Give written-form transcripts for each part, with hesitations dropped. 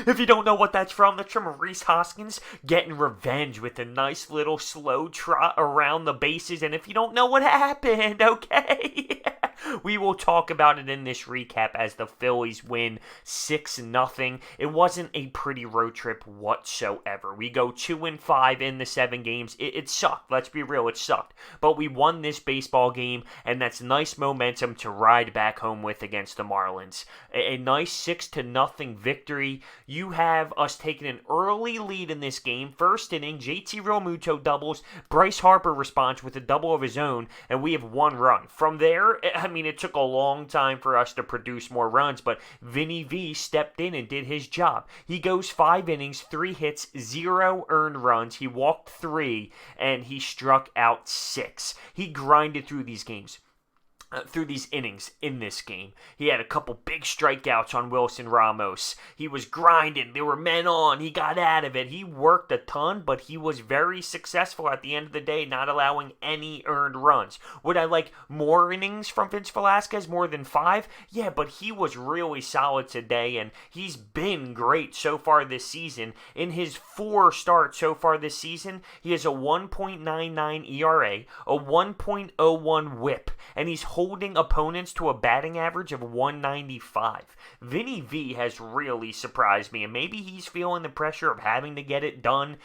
If you don't know what that's from Rhys Hoskins getting revenge with a nice little slow trot around the bases. And if you don't know what happened, okay, we will talk about it in this recap as the Phillies win 6-0. It wasn't a pretty road trip whatsoever. We go 2-5 in the 7 games. It sucked. Let's be real, it sucked. But we won this baseball game, and that's nice momentum to ride back home with against the Marlins. A nice 6-0 victory. You have us taking an early lead in this game. First inning, JT Realmuto doubles. Bryce Harper responds with a double of his own, and we have 1 run. From there, I mean, it took a long time for us to produce more runs, but Vinny V stepped in and did his job. He goes 5 innings, 3 hits, 0 earned runs. He walked 3, and he struck out 6. He grinded through these games. Through these innings in this game. He had a couple big strikeouts on Wilson Ramos. He was grinding. There were men on. He got out of it. He worked a ton, but he was very successful at the end of the day, not allowing any earned runs. Would I like more innings from Vince Velasquez, more than 5? Yeah, but he was really solid today, and he's been great so far this season. In his 4 starts so far this season, he has a 1.99 ERA, a 1.01 whip, and he's holding opponents to a batting average of 195. Vinny V has really surprised me, and maybe he's feeling the pressure of having to get it done.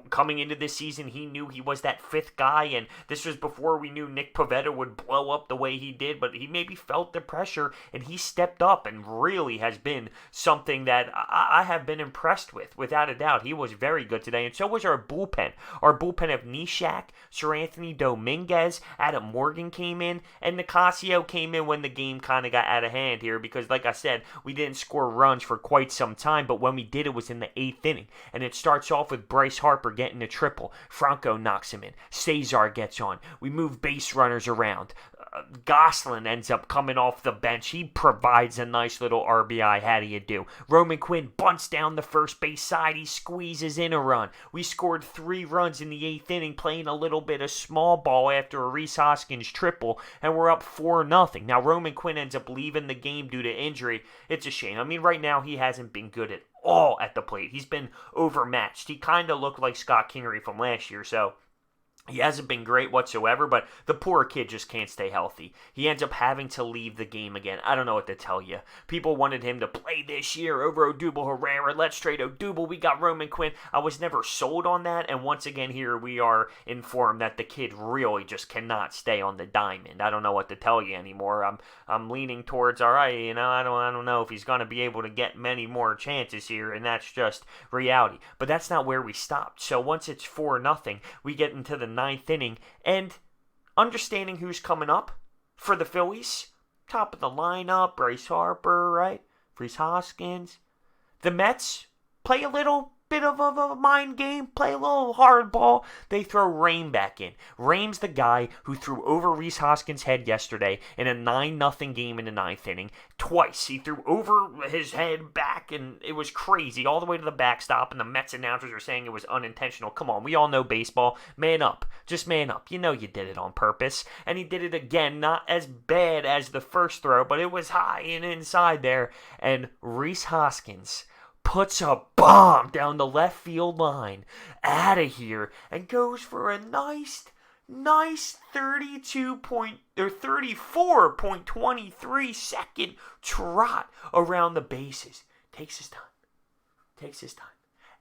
Coming into this season, he knew he was that 5th guy, and this was before we knew Nick Pivetta would blow up the way he did, but he maybe felt the pressure, and he stepped up and really has been something that I have been impressed with, without a doubt. He was very good today, and so was our bullpen. Our bullpen of Nishak, Sir Anthony Dominguez, Adam Morgan came in, and Nicasio came in when the game kind of got out of hand here because, like I said, we didn't score runs for quite some time, but when we did, it was in the 8th inning. And it starts off with Bryce Harper getting a triple. Franco knocks him in. Cesar gets on. We move base runners around. Goslin ends up coming off the bench. He provides a nice little RBI. How do you do? Roman Quinn bunts down the first base side. He squeezes in a run. We scored 3 runs in the 8th inning, playing a little bit of small ball after a Rhys Hoskins triple, and we're up 4-0. Now, Roman Quinn ends up leaving the game due to injury. It's a shame. I mean, right now, he hasn't been good at all at the plate. He's been overmatched. He kind of looked like Scott Kingery from last year, so he hasn't been great whatsoever, but the poor kid just can't stay healthy. He ends up having to leave the game again. I don't know what to tell you. People wanted him to play this year over Odubel Herrera. Let's trade Odubel. We got Roman Quinn. I was never sold on that, and once again here we are informed that the kid really just cannot stay on the diamond. I don't know what to tell you anymore. I'm leaning towards, all right, I don't know if he's going to be able to get many more chances here, and that's just reality. But that's not where we stopped. So once it's 4-0, we get into the 9th inning, and understanding who's coming up for the Phillies, top of the lineup, Bryce Harper, right? Rhys Hoskins. The Mets play a little bit of a mind game, play a little hardball. They throw Rhame back in. Rhame's the guy who threw over Rhys Hoskins' head yesterday in a 9-0 game in the 9th inning. Twice. He threw over his head back, and it was crazy, all the way to the backstop, and the Mets announcers are saying it was unintentional. Come on, we all know baseball. Man up. Just man up. You know you did it on purpose. And he did it again, not as bad as the first throw, but it was high and inside there. And Rhys Hoskins puts a bomb down the left field line, out of here, and goes for a nice 34.23 second trot around the bases. Takes his time.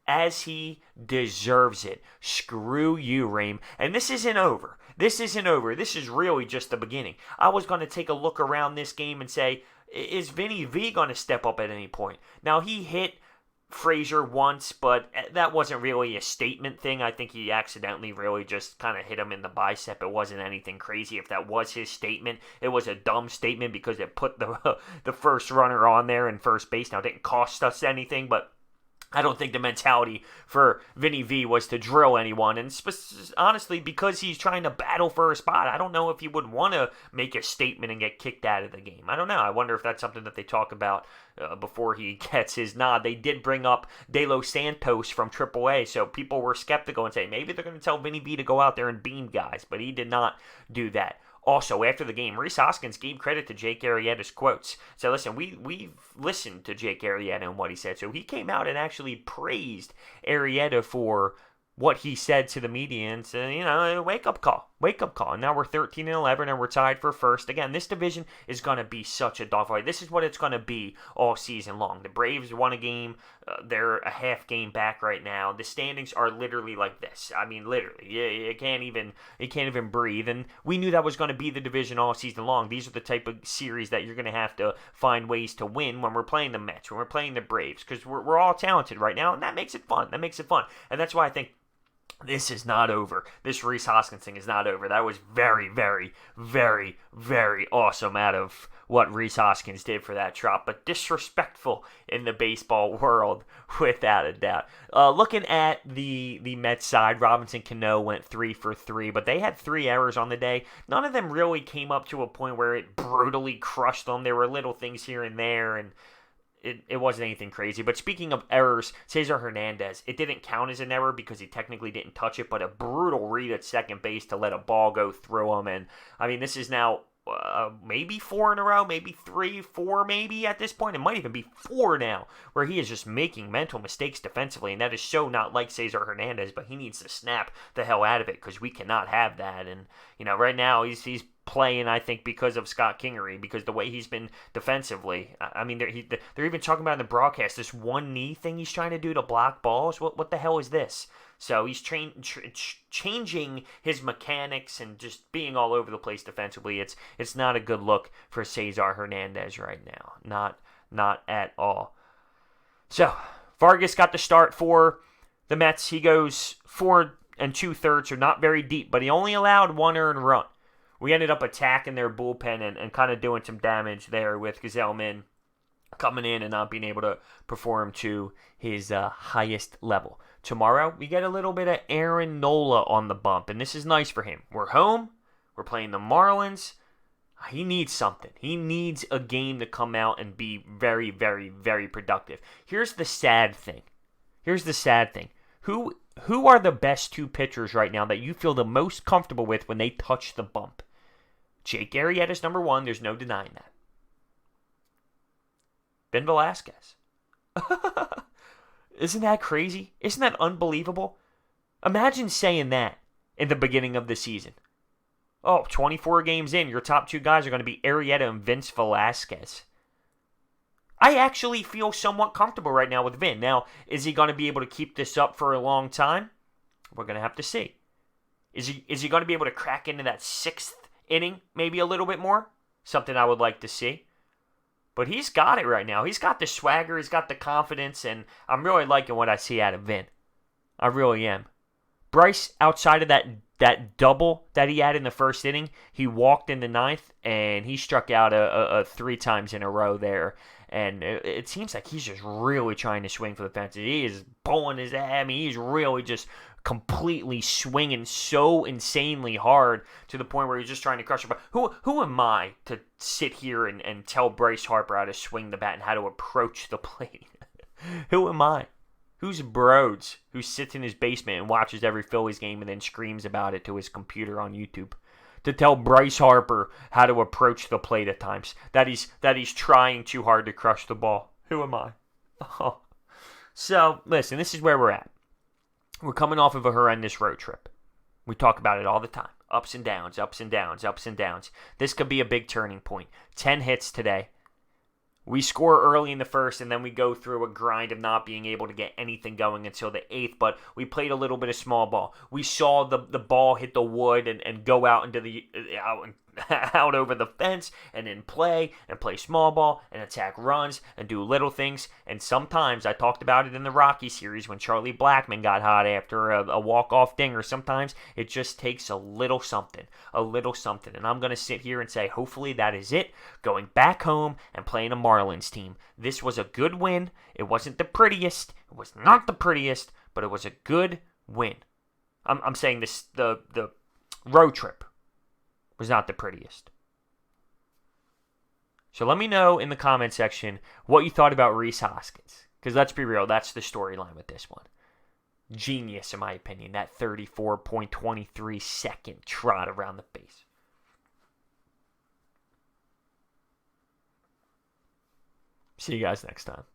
As he deserves it. Screw you, Rhame. And this isn't over. This is really just the beginning. I was going to take a look around this game and say, is Vinny V going to step up at any point? Now, he hit Frazier once, but that wasn't really a statement thing. I think he accidentally really just kind of hit him in the bicep. It wasn't anything crazy. If that was his statement, it was a dumb statement because it put the first runner on there in first base. Now, it didn't cost us anything, but I don't think the mentality for Vinny V was to drill anyone. And honestly, because he's trying to battle for a spot, I don't know if he would want to make a statement and get kicked out of the game. I don't know. I wonder if that's something that they talk about before he gets his nod. They did bring up De Los Santos from AAA, so people were skeptical and say maybe they're going to tell Vinny V to go out there and beam guys, but he did not do that. Also, after the game, Rhys Hoskins gave credit to Jake Arrieta's quotes. So listen, we've listened to Jake Arrieta and what he said. So he came out and actually praised Arrieta for what he said to the media and said, wake up call. And now we're 13-11 and we're tied for first. Again, this division is going to be such a dogfight. This is what it's going to be all season long. The Braves won a game. They're a half game back right now. The standings are literally like this. I mean, literally. You can't even breathe. And we knew that was going to be the division all season long. These are the type of series that you're going to have to find ways to win when we're playing the Mets, when we're playing the Braves, because we're all talented right now, and that makes it fun. And that's why I think this is not over. This Rhys Hoskins thing is not over. That was very, very, very, very awesome out of what Rhys Hoskins did for that Trot, but disrespectful in the baseball world, without a doubt. Looking at the Mets side, Robinson Cano went 3 for 3, but they had 3 errors on the day. None of them really came up to a point where it brutally crushed them. There were little things here and there, and it wasn't anything crazy. But speaking of errors, Cesar Hernandez, it didn't count as an error because he technically didn't touch it, but a brutal read at second base to let a ball go through him. And, I mean, this is now maybe 4 in a row, maybe 3, 4 maybe at this point. It might even be 4 now, where he is just making mental mistakes defensively, and that is so not like Cesar Hernandez, but he needs to snap the hell out of it because we cannot have that. And, right now he's playing, I think, because of Scott Kingery, because the way he's been defensively. I mean, they're even talking about in the broadcast this one knee thing he's trying to do to block balls. What the hell is this? So he's changing his mechanics and just being all over the place defensively. It's not a good look for Cesar Hernandez right now. Not at all. So Vargas got the start for the Mets. He goes 4 2/3, so not very deep, but he only allowed 1 earned run. We ended up attacking their bullpen and kind of doing some damage there with Gazelman coming in and not being able to perform to his highest level. Tomorrow, we get a little bit of Aaron Nola on the bump, and this is nice for him. We're home. We're playing the Marlins. He needs something. He needs a game to come out and be very, very, very productive. Here's the sad thing. Who are the best 2 pitchers right now that you feel the most comfortable with when they touch the bump? Jake Arrieta's number 1. There's no denying that. Ben Velasquez. Isn't that crazy? Isn't that unbelievable? Imagine saying that in the beginning of the season. 24 games in, your top 2 guys are going to be Arrieta and Vince Velasquez. I actually feel somewhat comfortable right now with Vin. Now, is he going to be able to keep this up for a long time? We're going to have to see. Is he going to be able to crack into that 6th inning maybe a little bit more? Something I would like to see. But he's got it right now. He's got the swagger. He's got the confidence. And I'm really liking what I see out of Vin. I really am. Bryce, outside of that double that he had in the first inning, he walked in the 9th, and he struck out 3 times in a row there. And it seems like he's just really trying to swing for the fences. He is pulling his ass. I mean, he's really just completely swinging so insanely hard to the point where he's just trying to crush it. But who am I to sit here and tell Bryce Harper how to swing the bat and how to approach the plate? Who am I? Who's Broads who sits in his basement and watches every Phillies game and then screams about it to his computer on YouTube? To tell Bryce Harper how to approach the plate at times. That he's trying too hard to crush the ball. Who am I? Oh. So, listen, this is where we're at. We're coming off of a horrendous road trip. We talk about it all the time. Ups and downs, ups and downs, ups and downs. This could be a big turning point. 10 hits today. We score early in the first, and then we go through a grind of not being able to get anything going until the 8th, but we played a little bit of small ball. We saw the ball hit the wood and go out into the out over the fence and then play small ball and attack runs and do little things. And sometimes, I talked about it in the Rocky series when Charlie Blackmon got hot after a walk-off dinger. Sometimes it just takes a little something. And I'm going to sit here and say, hopefully that is it. Going back home and playing a Marlins team. This was a good win. It wasn't the prettiest. It was not the prettiest, but it was a good win. I'm saying this, the road trip was not the prettiest. So let me know in the comment section what you thought about Rhys Hoskins. Because let's be real, that's the storyline with this one. Genius, in my opinion, that 34.23 second trot around the base. See you guys next time.